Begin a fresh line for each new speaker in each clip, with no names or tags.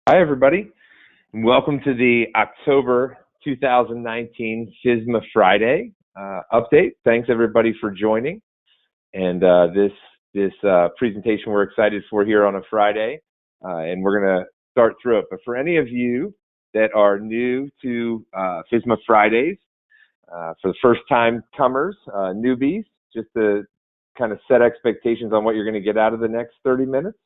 Hi, everybody, and welcome to the October 2019 FSMA Friday update. Thanks, everybody, for joining. And this presentation we're excited for here on a Friday, and we're going to start through it. But for any of you that are new to FSMA Fridays, for the first-time comers, newbies, just to kind of set expectations on what you're going to get out of the next 30 minutes.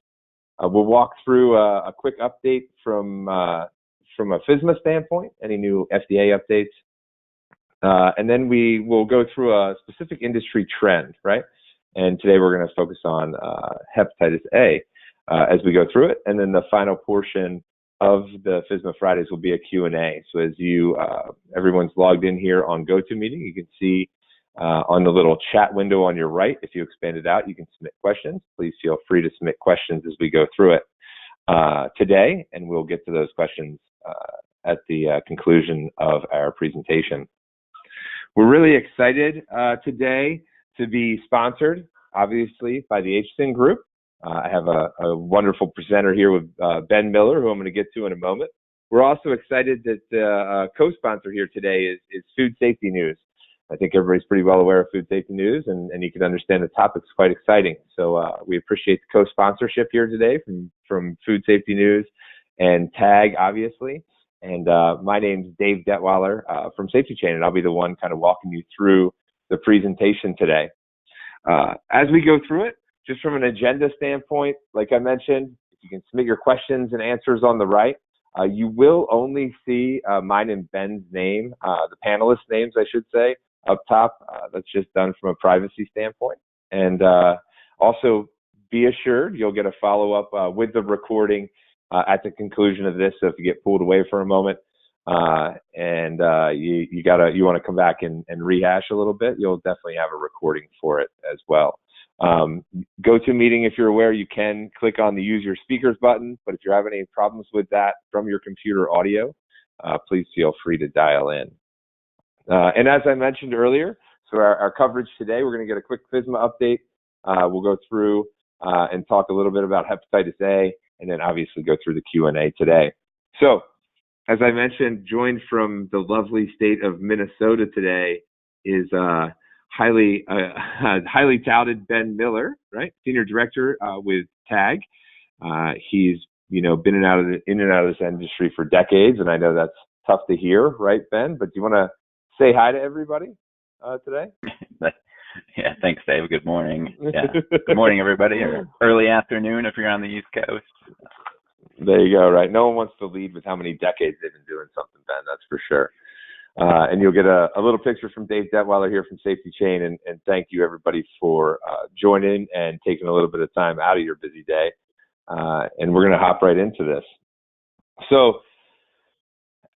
We'll walk through a quick update from a FSMA standpoint, any new FDA updates, and then we will go through a specific industry trend, right? And today we're going to focus on hepatitis A as we go through it, and then the final portion of the FSMA Fridays will be a Q&A. So as everyone's logged in here on GoToMeeting, you can see on the little chat window on your right, if you expand it out, you can submit questions. Please feel free to submit questions as we go through it today, and we'll get to those questions at the conclusion of our presentation. We're really excited today to be sponsored, obviously, by the HSIN Group. I have a wonderful presenter here with Ben Miller, who I'm going to get to in a moment. We're also excited that the co-sponsor here today is Food Safety News. I think everybody's pretty well aware of food safety news, and you can understand the topic's quite exciting. So we appreciate the co-sponsorship here today from Food Safety News and TAG, obviously. And my name's Dave Detweiler from SafetyChain, and I'll be the one kind of walking you through the presentation today. As we go through it, just from an agenda standpoint, like I mentioned, if you can submit your questions and answers on the right. You will only see mine and Ben's name, the panelists' names, I should say, up top. That's just done from a privacy standpoint. And also be assured you'll get a follow-up with the recording at the conclusion of this. So if you get pulled away for a moment and you want to come back and rehash a little bit, you'll definitely have a recording for it as well. GoToMeeting, if you're aware, you can click on the Use Your Speakers button, but if you're having any problems with that from your computer audio, please feel free to dial in. And as I mentioned earlier, so our coverage today, we're going to get a quick FSMA update. We'll go through and talk a little bit about hepatitis A, and then obviously go through the Q&A today. So, as I mentioned, joined from the lovely state of Minnesota today is highly touted Ben Miller, right? Senior Director with TAG. He's been in and out of this industry for decades, and I know that's tough to hear, right, Ben? But do you want to say hi to everybody today?
Yeah, thanks, Dave. Good morning. Yeah, good morning, everybody, or early afternoon if you're on the East Coast.
There you go, right? No one wants to lead with how many decades they've been doing something, Ben, that's for sure. And you'll get a little picture from Dave Detweiler here from SafetyChain, and thank you, everybody, for joining and taking a little bit of time out of your busy day. And we're going to hop right into this. So,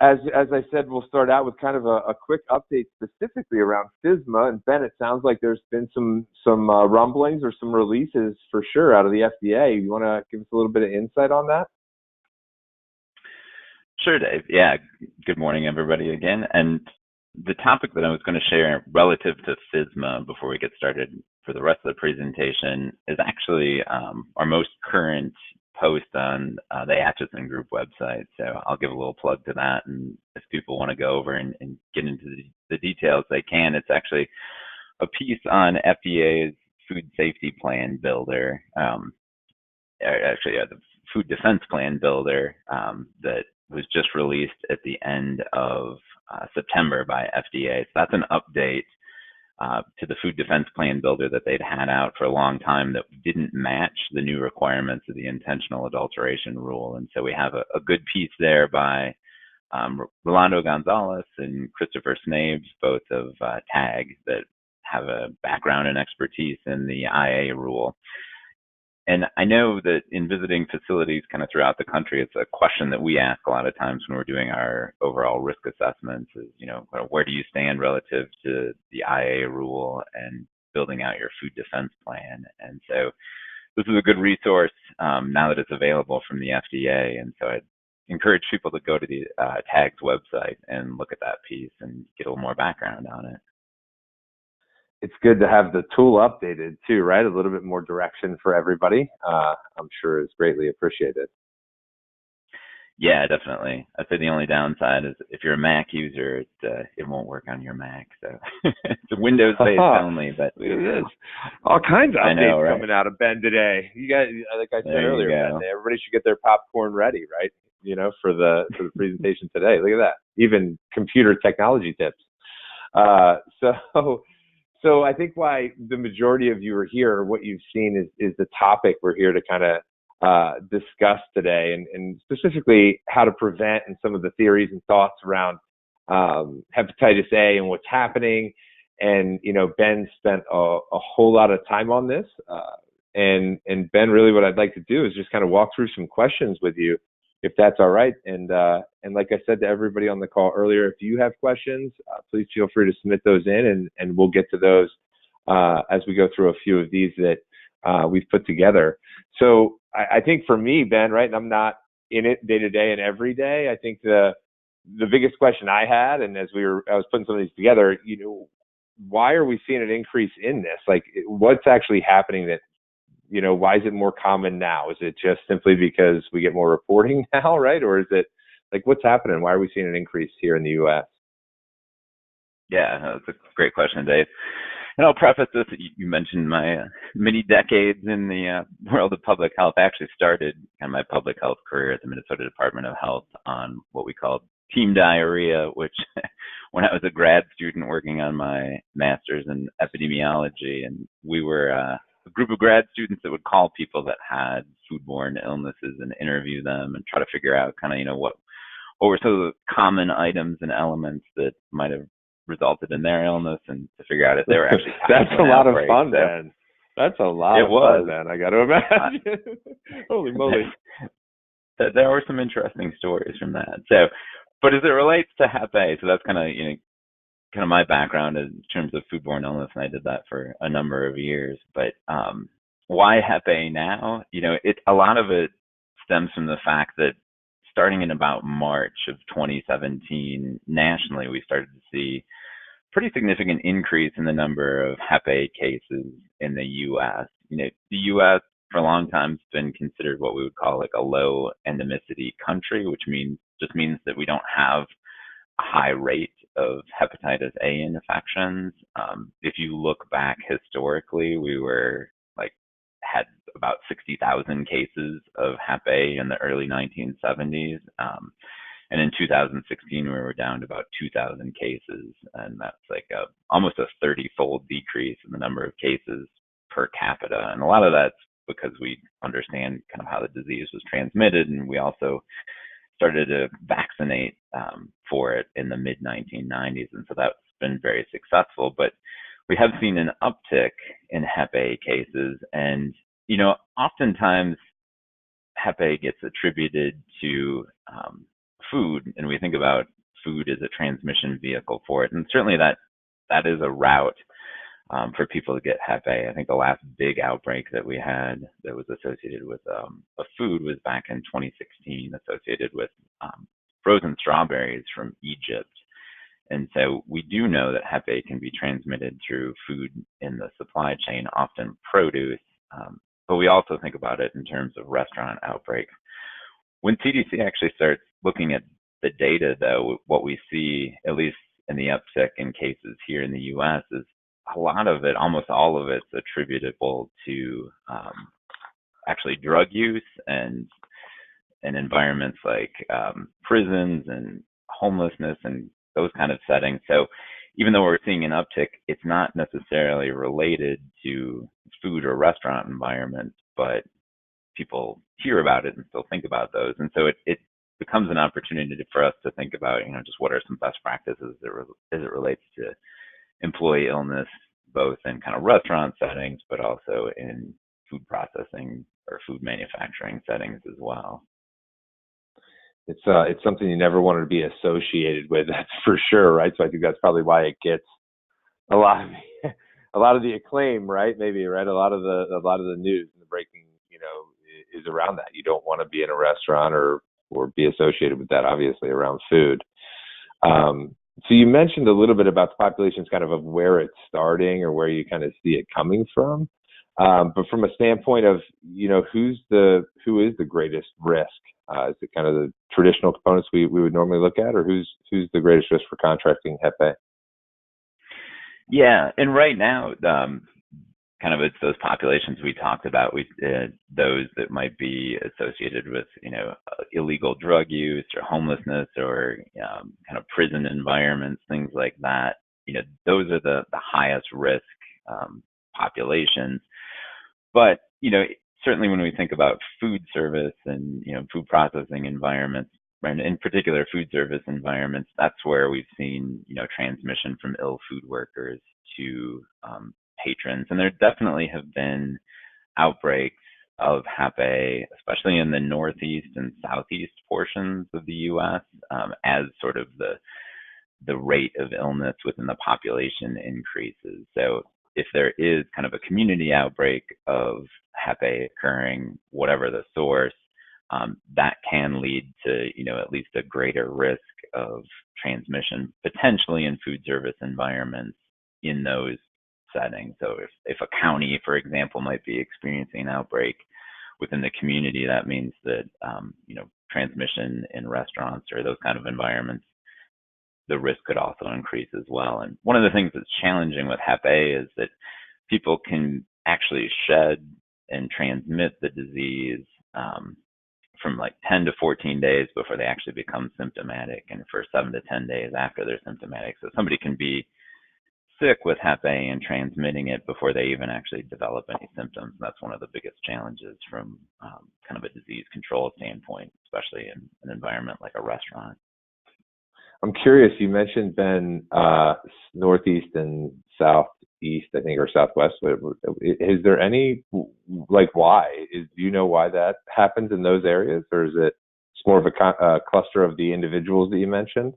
as I said, we'll start out with kind of a quick update specifically around FSMA. And Ben, it sounds like there's been some rumblings or some releases for sure out of the FDA. You want to give us a little bit of insight on that?
Sure, Dave. Yeah, good morning, everybody, again. And the topic that I was going to share relative to FSMA before we get started for the rest of the presentation is actually our most current post on the HSIN Group website. So I'll give a little plug to that, and if people want to go over and get into the details, they can. It's actually a piece on FDA's Food Safety Plan Builder, the Food Defense Plan Builder that was just released at the end of September by FDA. So that's an update to the Food Defense Plan Builder that they'd had out for a long time that didn't match the new requirements of the intentional adulteration rule. And so we have a good piece there by Rolando Gonzalez and Christopher Snabes, both of TAG, that have a background and expertise in the IA rule. And I know that in visiting facilities kind of throughout the country, it's a question that we ask a lot of times when we're doing our overall risk assessments is, where do you stand relative to the IA rule and building out your food defense plan? And so this is a good resource now that it's available from the FDA. And so I'd encourage people to go to the TAG's website and look at that piece and get a little more background on it.
It's good to have the tool updated too, right? A little bit more direction for everybody. I'm sure is greatly appreciated.
Yeah, definitely. I'd say the only downside is if you're a Mac user, it won't work on your Mac. So it's a Windows-based only. But
look at this, all kinds of
I know,
updates
right?
coming out of Ben today. You guys, like I said
There you
earlier, Ben,
go.
everybody should get their popcorn ready, right? For the presentation today. Look at that, even computer technology tips. So I think why the majority of you are here, what you've seen is the topic we're here to kind of discuss today, and specifically how to prevent and some of the theories and thoughts around hepatitis A and what's happening. And Ben spent a whole lot of time on this. And Ben, really, what I'd like to do is just kind of walk through some questions with you, if that's all right. And like I said to everybody on the call earlier, if you have questions, please feel free to submit those in, and we'll get to those as we go through a few of these that we've put together. So I think for me, Ben, right, and I'm not in it day to day and every day, I think the biggest question I had, and I was putting some of these together, why are we seeing an increase in this? Like, what's actually happening that, why is it more common now? Is it just simply because we get more reporting now, right? Or is it like, what's happening? Why are we seeing an increase here in the U.S.?
Yeah, that's a great question, Dave. And I'll preface this. You mentioned my many decades in the world of public health. I actually started kind of my public health career at the Minnesota Department of Health on what we called team diarrhea, which when I was a grad student working on my master's in epidemiology, and we were a group of grad students that would call people that had foodborne illnesses and interview them and try to figure out kind of, what were some of the common items and elements that might have resulted in their illness, and to figure out if they were actually
that's a lot
outbreak.
of fun, man. That's a lot of fun, man. I got to imagine. Holy moly.
There were some interesting stories from that. So, but as it relates to Hep A, so that's kind of my background in terms of foodborne illness, and I did that for a number of years. But why Hep A now? A lot of it stems from the fact that starting in about March of 2017, nationally, we started to see pretty significant increase in the number of Hep A cases in the U.S. The U.S. for a long time has been considered what we would call like a low endemicity country, which means that we don't have a high rate of hepatitis A infections. If you look back historically, we had about 60,000 cases of Hep A in the early 1970s. And in 2016, we were down to about 2,000 cases. And that's like almost a 30-fold decrease in the number of cases per capita. And a lot of that's because we understand kind of how the disease was transmitted. And we also started to vaccinate for it in the mid-1990s. And so that's been very successful. But we have seen an uptick in Hep A cases. And, oftentimes Hep A gets attributed to food, and we think about food as a transmission vehicle for it. And certainly that is a route for people to get Hep A. I think the last big outbreak that we had that was associated with a food was back in 2016, associated with frozen strawberries from Egypt. And so we do know that Hep A can be transmitted through food in the supply chain, often produce, but we also think about it in terms of restaurant outbreaks. When CDC actually starts looking at the data, though, what we see, at least in the uptick in cases here in the U.S., is a lot of it, almost all of it's attributable to actually drug use and environments like prisons and homelessness and those kind of settings. So even though we're seeing an uptick, it's not necessarily related to food or restaurant environments, but people hear about it and still think about those. And so it becomes an opportunity for us to think about, just what are some best practices as it relates to employee illness, both in kind of restaurant settings, but also in food processing or food manufacturing settings as well.
It's something you never wanted to be associated with, that's for sure, right? So I think that's probably why it gets a lot of the acclaim, right? Maybe, right? A lot of the news and the breaking, is around that. You don't want to be in a restaurant or be associated with that, obviously, around food. So you mentioned a little bit about the populations kind of where it's starting or where you kind of see it coming from. But from a standpoint of, who is the greatest risk Is it kind of the traditional components we would normally look at, or who's the greatest risk for contracting Hep A?
Yeah, and right now, kind of it's those populations we talked about, those that might be associated with, illegal drug use or homelessness or kind of prison environments, things like that. Those are the highest risk populations. But, certainly when we think about food service and, food processing environments, and in particular food service environments, that's where we've seen, transmission from ill food workers to patrons. And there definitely have been outbreaks of Hep A, especially in the northeast and southeast portions of the U.S., as sort of the rate of illness within the population increases. So if there is kind of a community outbreak of Hep A occurring, whatever the source, that can lead to, at least a greater risk of transmission, potentially in food service environments in those settings. So if a county, for example, might be experiencing an outbreak within the community, that means that, transmission in restaurants or those kind of environments, the risk could also increase as well. And one of the things that's challenging with Hep A is that people can actually shed and transmit the disease from like 10 to 14 days before they actually become symptomatic, and for 7 to 10 days after they're symptomatic. So somebody can be sick with Hep A and transmitting it before they even actually develop any symptoms. That's one of the biggest challenges from kind of a disease control standpoint, especially in an environment like a restaurant.
I'm curious, you mentioned, Ben, northeast and southeast, I think, or southwest. Is there any, why? Do you know why that happens in those areas? Or is it more of a cluster of the individuals that you mentioned?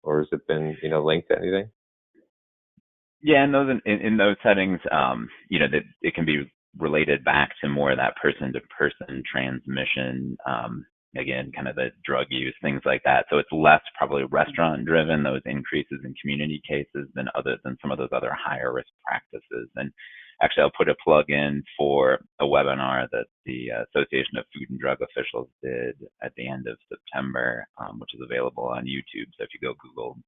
Or has it been, linked to anything?
Yeah, in those settings, that it can be related back to more of that person-to-person transmission. Again, kind of the drug use, things like that. So it's less probably restaurant-driven, those increases in community cases than some of those other higher risk practices. And actually, I'll put a plug in for a webinar that the Association of Food and Drug Officials did at the end of September, which is available on YouTube. So if you go Google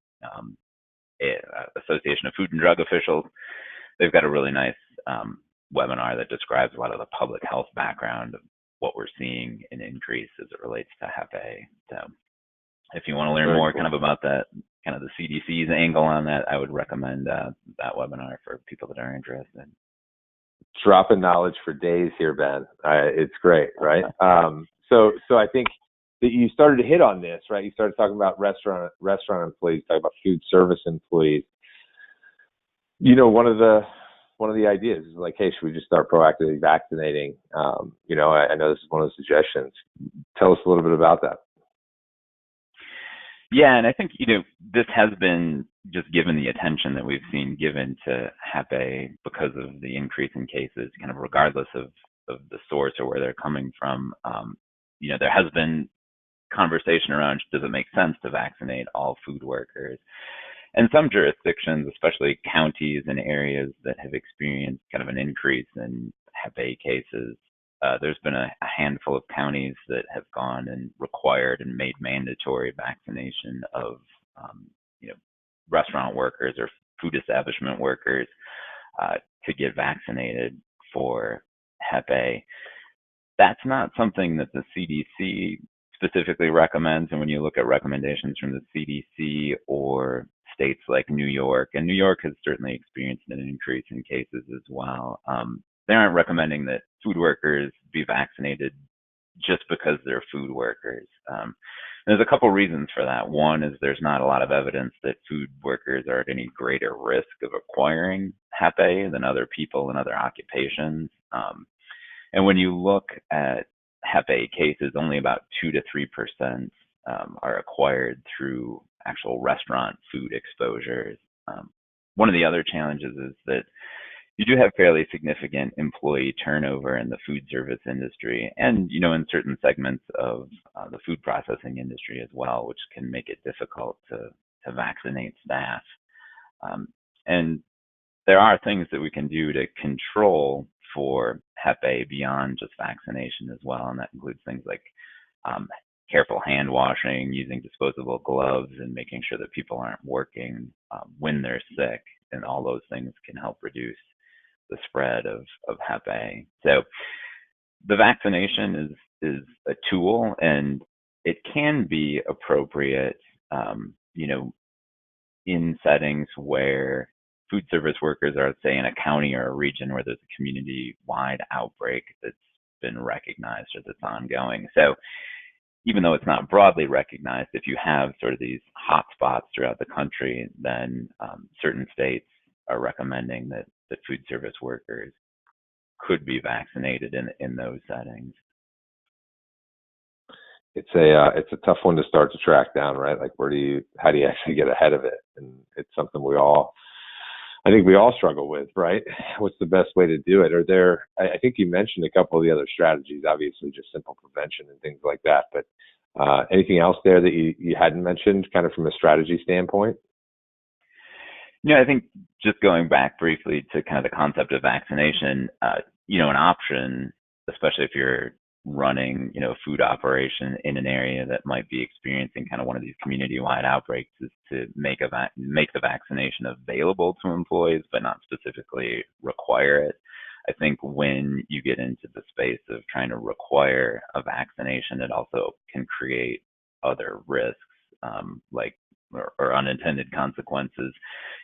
Association of Food and Drug Officials, they've got a really nice webinar that describes a lot of the public health background of what we're seeing an increase as it relates to Hep A. So if you want to learn more kind of about that, kind of the CDC's angle on that, I would recommend that webinar for people that are interested.
Dropping knowledge for days here, Ben. It's great, right? So I think that you started to hit on this, right? You started talking about restaurant employees, talking about food service employees. One of the ideas is like, hey, should we just start proactively vaccinating? I know this is one of the suggestions. Tell us a little bit about that.
Yeah, and I think, this has been just given the attention that we've seen given to Hep A because of the increase in cases, kind of regardless of the source or where they're coming from. There has been conversation around, does it make sense to vaccinate all food workers? And some jurisdictions, especially counties and areas that have experienced kind of an increase in Hep A cases, there's been a handful of counties that have gone and required and made mandatory vaccination of, restaurant workers or food establishment workers to get vaccinated for Hep A. That's not something that the CDC specifically recommends. And when you look at recommendations from the CDC or states like New York, and New York has certainly experienced an increase in cases as well, they aren't recommending that food workers be vaccinated just because they're food workers. There's a couple reasons for that. One is there's not a lot of evidence that food workers are at any greater risk of acquiring Hep A than other people in other occupations. And when you look at Hep A cases, only about 2 to 3% are acquired through actual restaurant food exposures. One of the other challenges is that you do have fairly significant employee turnover in the food service industry and, in certain segments of the food processing industry as well, which can make it difficult to vaccinate staff. And there are things that we can do to control for Hep A beyond just vaccination as well, and that includes things like careful hand washing, using disposable gloves, and making sure that people aren't working when they're sick, and all those things can help reduce the spread of Hep A. So the vaccination is a tool, and it can be appropriate, in settings where food service workers are, say, in a county or a region where there's a community-wide outbreak that's been recognized or that's ongoing. So even though it's not broadly recognized, if you have sort of these hot spots throughout the country, then certain states are recommending that food service workers could be vaccinated in those settings.
It's a tough one to start to track down, right? Like how do you actually get ahead of it? And it's something I think we all struggle with, right? What's the best way to do it? I think you mentioned a couple of the other strategies, obviously just simple prevention and things like that, but anything else there that you hadn't mentioned kind of from a strategy standpoint?
I think just going back briefly to kind of the concept of vaccination, an option, especially if you're running, a food operation in an area that might be experiencing kind of one of these community-wide outbreaks, is to make the vaccination available to employees, but not specifically require it. I think when you get into the space of trying to require a vaccination, it also can create other risks, or unintended consequences,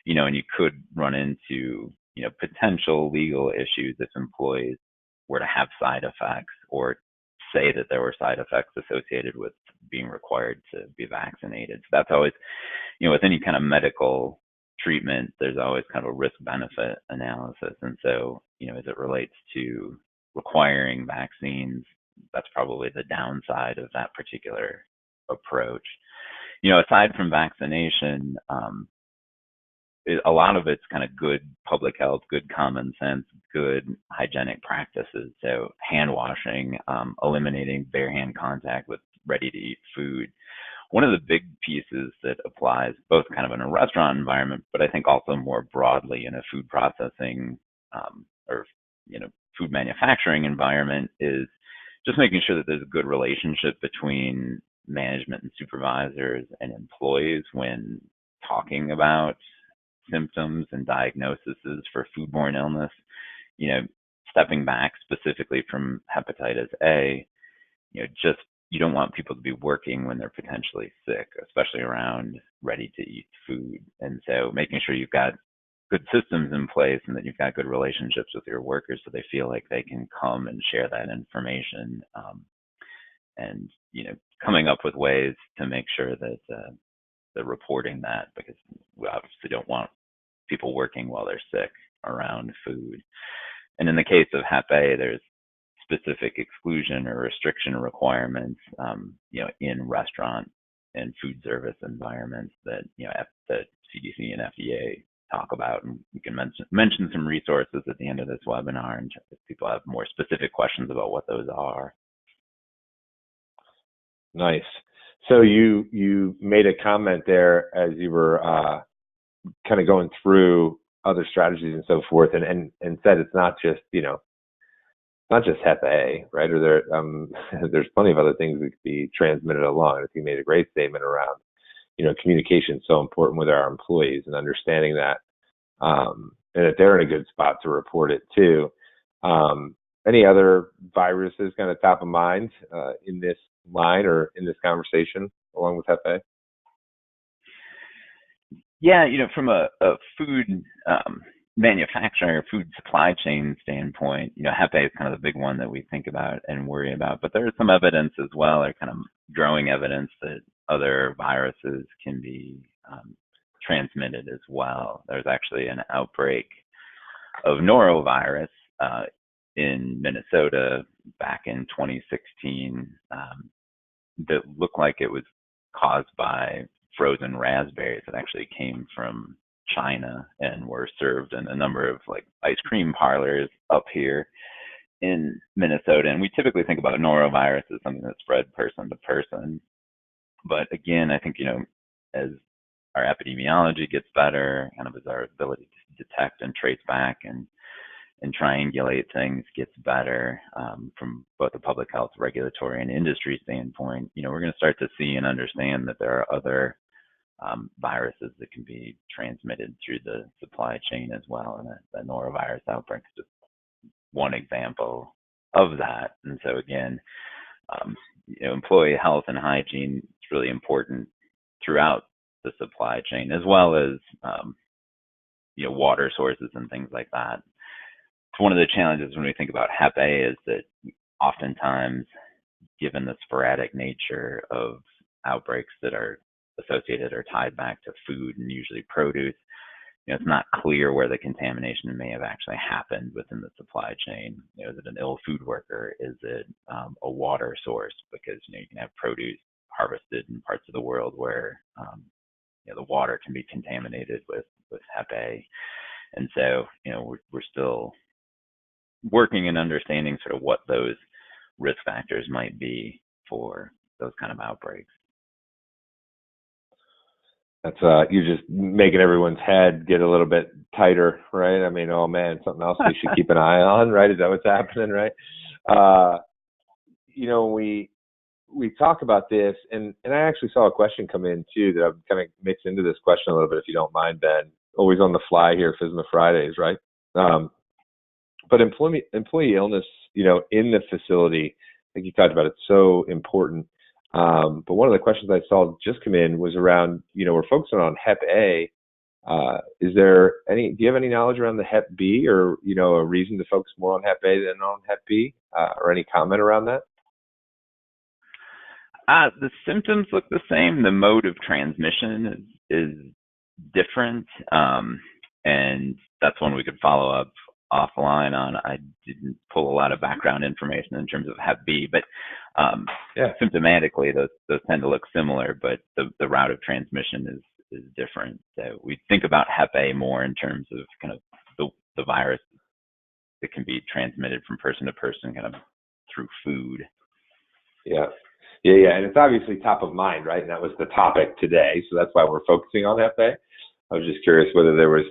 and you could run into, potential legal issues if employees were to have side effects or say that there were side effects associated with being required to be vaccinated. So that's always, with any kind of medical treatment, there's always kind of a risk-benefit analysis. And so, as it relates to requiring vaccines, that's probably the downside of that particular approach. Aside from vaccination, a lot of it's kind of good public health, good common sense, good hygienic practices. So hand washing, eliminating bare hand contact with ready-to-eat food. One of the big pieces that applies both kind of in a restaurant environment, but I think also more broadly in a food processing or food manufacturing environment, is just making sure that there's a good relationship between management and supervisors and employees when talking about symptoms and diagnoses for foodborne illness. Stepping back specifically from hepatitis A, you don't want people to be working when they're potentially sick, especially around ready-to-eat food. And so making sure you've got good systems in place and that you've got good relationships with your workers so they feel like they can come and share that information, and coming up with ways to make sure that they're reporting that, because we obviously don't want people working while they're sick around food. And in the case of Hep A, there's specific exclusion or restriction requirements, in restaurant and food service environments that, the CDC and FDA talk about. And we can mention some resources at the end of this webinar, and if people have more specific questions about what those are.
Nice. So you made a comment there as you were kind of going through other strategies and so forth, and said it's not just not just Hep A, right? Or there's plenty of other things that could be transmitted along. I think you made a great statement around communication is so important with our employees, and understanding that, and that they're in a good spot to report it too. Any other viruses kind of top of mind in this line or in this conversation along with Hep A?
Yeah, from a food manufacturing or food supply chain standpoint, Hep A is kind of the big one that we think about and worry about. But there is some evidence as well, or kind of growing evidence, that other viruses can be transmitted as well. There's actually an outbreak of norovirus in Minnesota back in 2016 that looked like it was caused by frozen raspberries that actually came from China and were served in a number of ice cream parlors up here in Minnesota. And we typically think about norovirus as something that spread person to person. But again, I think, as our epidemiology gets better, kind of as our ability to detect and trace back and and triangulate things gets better from both a public health, regulatory, and industry standpoint, we're going to start to see and understand that there are other viruses that can be transmitted through the supply chain as well. And the norovirus outbreak is just one example of that. And so again, employee health and hygiene is really important throughout the supply chain, as well as water sources and things like that. It's one of the challenges when we think about Hep A is that oftentimes, given the sporadic nature of outbreaks that are associated or tied back to food and usually produce, it's not clear where the contamination may have actually happened within the supply chain. Is it an ill food worker? Is it a water source? Because you can have produce harvested in parts of the world where the water can be contaminated with Hep A, and so we're still working and understanding sort of what those risk factors might be for those kind of outbreaks.
That's you're just making everyone's head get a little bit tighter, right? I mean, oh man, something else we should keep an eye on, right? Is that what's happening, right? We talk about this, and I actually saw a question come in too that I've kind of mixed into this question a little bit, if you don't mind, Ben. Always on the fly here, FSMA Fridays, right? But employee illness, in the facility, like you talked about, it's so important. But one of the questions I saw just come in was around, we're focusing on Hep A. Do you have any knowledge around the Hep B, or, a reason to focus more on Hep A than on Hep B, or any comment around that?
The symptoms look the same. The mode of transmission is different. And that's one we could follow up offline on. I didn't pull a lot of background information in terms of Hep B, but symptomatically those tend to look similar, but the route of transmission is different. So we think about Hep A more in terms of kind of the virus that can be transmitted from person to person kind of through food.
Yeah, and it's obviously top of mind, right? And that was the topic today, so that's why we're focusing on Hep A. I was just curious whether there was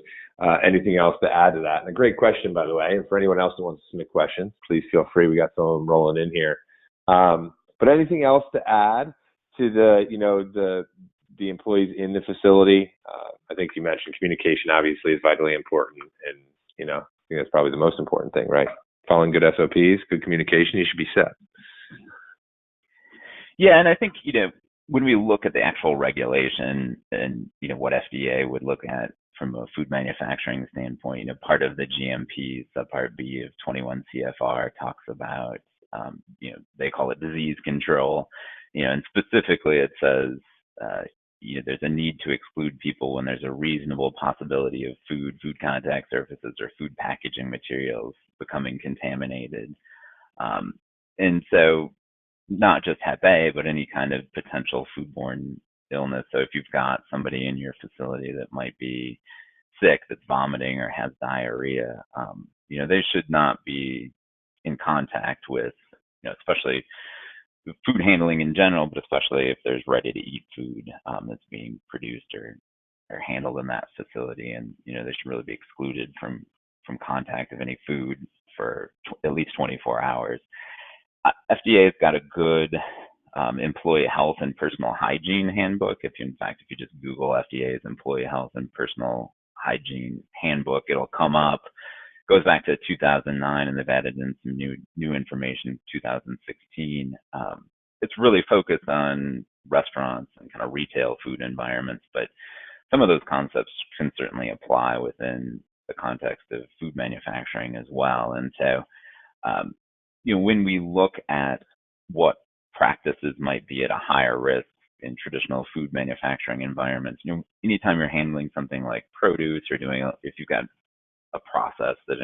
anything else to add to that. And a great question, by the way. And for anyone else who wants to submit questions, please feel free. We got some of them rolling in here. But anything else to add to the employees in the facility? I think you mentioned communication obviously is vitally important, and I think that's probably the most important thing, right? Following good SOPs, good communication, you should be set.
Yeah, and I think when we look at the actual regulation and what FDA would look at from a food manufacturing standpoint, part of the GMP subpart B of 21 CFR talks about they call it disease control, and specifically it says there's a need to exclude people when there's a reasonable possibility of food contact surfaces, or food packaging materials becoming contaminated. And so not just Hep A, but any kind of potential foodborne illness. So if you've got somebody in your facility that might be sick, that's vomiting or has diarrhea, they should not be in contact with, especially food handling in general, but especially if there's ready-to-eat food that's being produced or handled in that facility. And, they should really be excluded from contact of any food for at least 24 hours. FDA has got a good employee health and personal hygiene handbook. If you just Google FDA's employee health and personal hygiene handbook, it'll come up. It goes back to 2009, and they've added in some new information in 2016. It's really focused on restaurants and kind of retail food environments, but some of those concepts can certainly apply within the context of food manufacturing as well. And so when we look at what practices might be at a higher risk in traditional food manufacturing environments, anytime you're handling something like produce, or if you've got a process that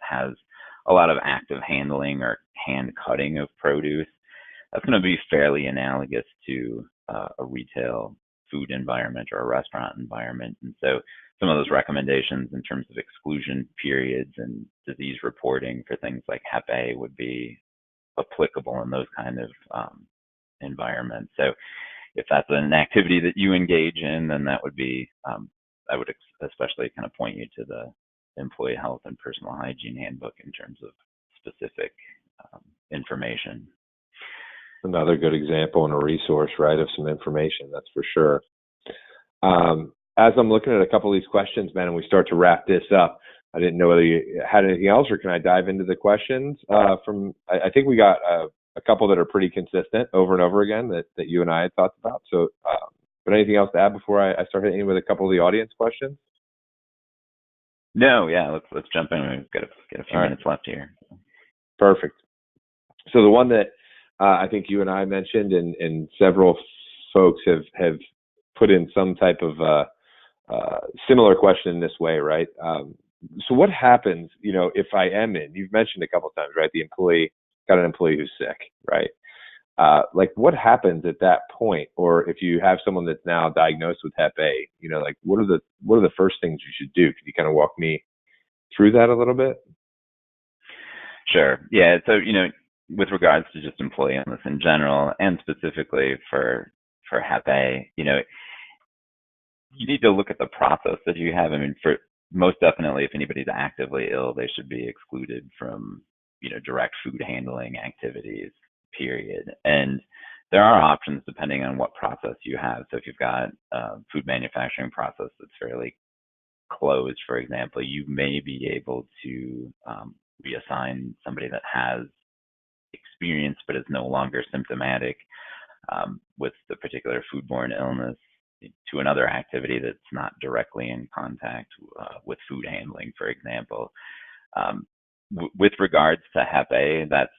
has a lot of active handling or hand cutting of produce, that's going to be fairly analogous to a retail food environment or a restaurant environment. And so some of those recommendations in terms of exclusion periods and disease reporting for things like Hep A would be applicable in those kind of environments. So if that's an activity that you engage in, then that would be, I would especially kind of point you to the employee health and personal hygiene handbook in terms of specific information.
Another good example and a resource, right, of some information, that's for sure. As I'm looking at a couple of these questions, man, and we start to wrap this up, I didn't know whether you had anything else, or can I dive into the questions I think we got a couple that are pretty consistent over and over again that you and I had talked about. So, but anything else to add before I start hitting with a couple of the audience questions?
No, yeah, let's jump in. We've got a few minutes left here.
Perfect. So the one that I think you and I mentioned, and several folks have put in some type of similar question in this way, right? So what happens, if I am in? You've mentioned a couple of times, right? Got an employee who's sick, right? Like what happens at that point, or if you have someone that's now diagnosed with Hep A, like what are the first things you should do? Could you kind of walk me through that a little bit?
Sure. Yeah. So, with regards to just employee illness in general, and specifically for Hep A, you need to look at the process that you have. I mean, for most definitely, if anybody's actively ill, they should be excluded from, direct food handling activities, period. And there are options depending on what process you have. So if you've got a food manufacturing process that's fairly closed, for example, you may be able to reassign somebody that has experience but is no longer symptomatic with the particular foodborne illness to another activity that's not directly in contact with food handling, for example. With regards to Hep A, that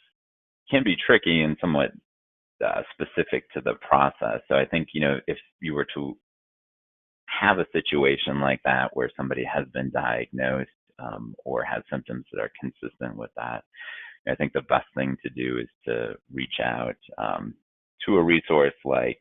can be tricky and somewhat specific to the process. So I think, if you were to have a situation like that where somebody has been diagnosed or has symptoms that are consistent with that, I think the best thing to do is to reach out to a resource like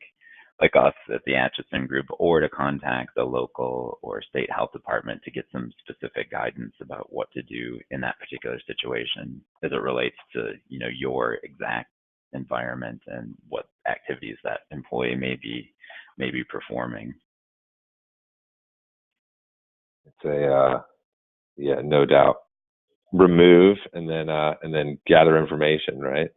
us at the Atchison Group, or to contact the local or state health department to get some specific guidance about what to do in that particular situation as it relates to, your exact environment and what activities that employee may be performing.
It's no doubt. Remove and then gather information, right?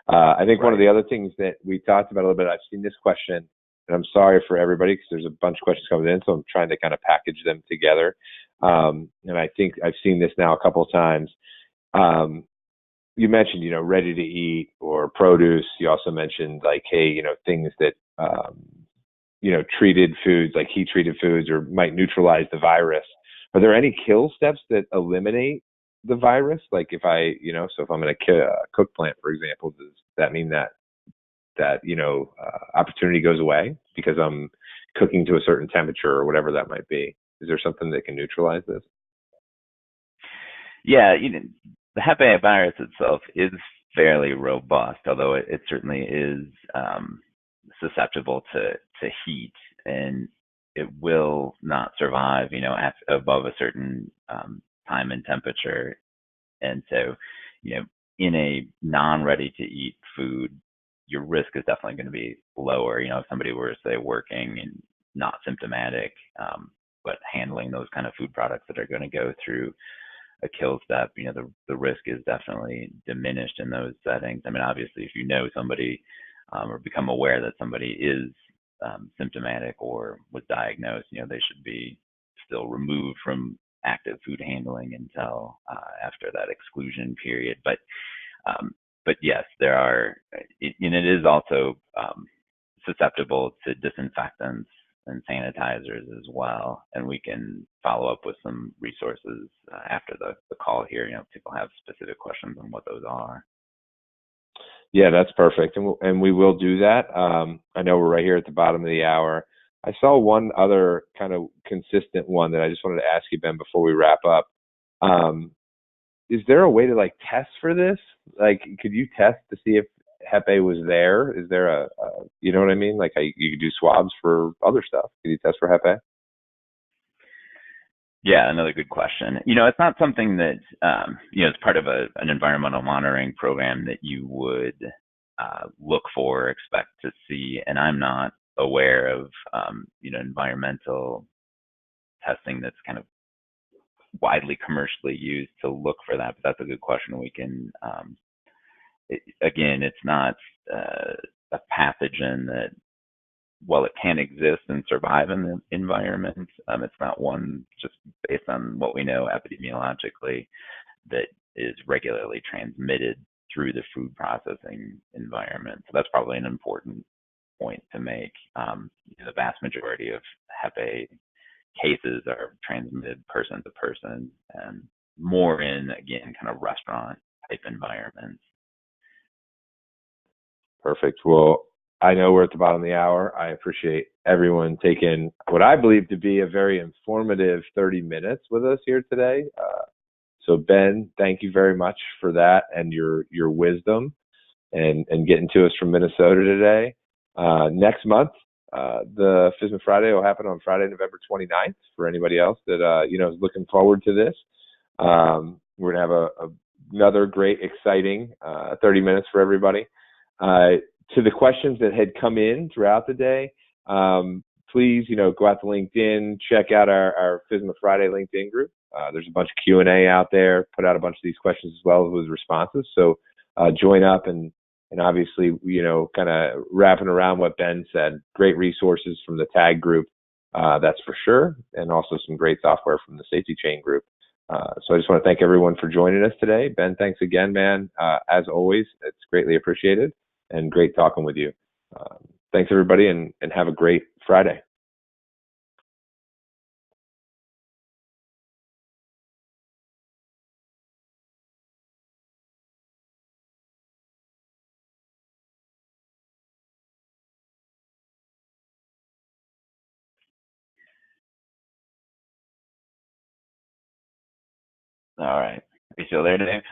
I think one of the other things that we talked about a little bit, I've seen this question, and I'm sorry for everybody because there's a bunch of questions coming in, so I'm trying to kind of package them together. And I think I've seen this now a couple of times. You mentioned, ready to eat or produce. You also mentioned like, hey, things that, treated foods, like heat treated foods, or might neutralize the virus. Are there any kill steps that eliminate the virus? Like if so if I'm in a cook plant, for example, does that mean that opportunity goes away because I'm cooking to a certain temperature or whatever that might be? Is there something that can neutralize this?
Yeah, the Hep A virus itself is fairly robust, although it certainly is susceptible to heat, and it will not survive, above a certain time and temperature. And so, in a non-ready-to-eat food, your risk is definitely going to be lower. If somebody were, say, working and not symptomatic, but handling those kind of food products that are going to go through a kill step, the risk is definitely diminished in those settings. I mean, obviously, if you know somebody or become aware that somebody is symptomatic or was diagnosed, they should be still removed from active food handling until after that exclusion period. But yes, there are, and it is also susceptible to disinfectants and sanitizers as well. And we can follow up with some resources after the call here. People have specific questions on what those are.
Yeah, that's perfect. And we will do that. I know we're right here at the bottom of the hour. I saw one other kind of consistent one that I just wanted to ask you, Ben, before we wrap up. Is there a way to test for this? Could you test to see if Hep A was there? Is there a you know what I mean? You could do swabs for other stuff. Could you test for Hep A?
Yeah, another good question. It's not something that, it's part of an environmental monitoring program that you would look for or expect to see. And I'm not aware of, environmental testing that's kind of widely commercially used to look for that, but that's a good question. We can, again, it's not a pathogen that, while it can exist and survive in the environment, it's not one, just based on what we know epidemiologically, that is regularly transmitted through the food processing environment. So that's probably an important point to make. The vast majority of Hep A cases are transmitted person to person, and more in, again, kind of restaurant type environments.
Perfect. Well, I know we're at the bottom of the hour. I appreciate everyone taking what I believe to be a very informative 30 minutes with us here today. So Ben, thank you very much for that and your wisdom and getting to us from Minnesota today. Next month, the FSMA Friday will happen on Friday, November 29th. For anybody else that is looking forward to this, we're gonna have another great, exciting 30 minutes for everybody. To the questions that had come in throughout the day, please, go out to LinkedIn, check out our FSMA Friday LinkedIn group. There's a bunch of Q&A out there, put out a bunch of these questions as well with responses. So join up and obviously, kind of wrapping around what Ben said, great resources from the TAG group, that's for sure, and also some great software from the SafetyChain group. So I just want to thank everyone for joining us today. Ben, thanks again, man. As always, it's greatly appreciated and great talking with you. Thanks, everybody, and have a great Friday.
All right. Are you still there, Dave?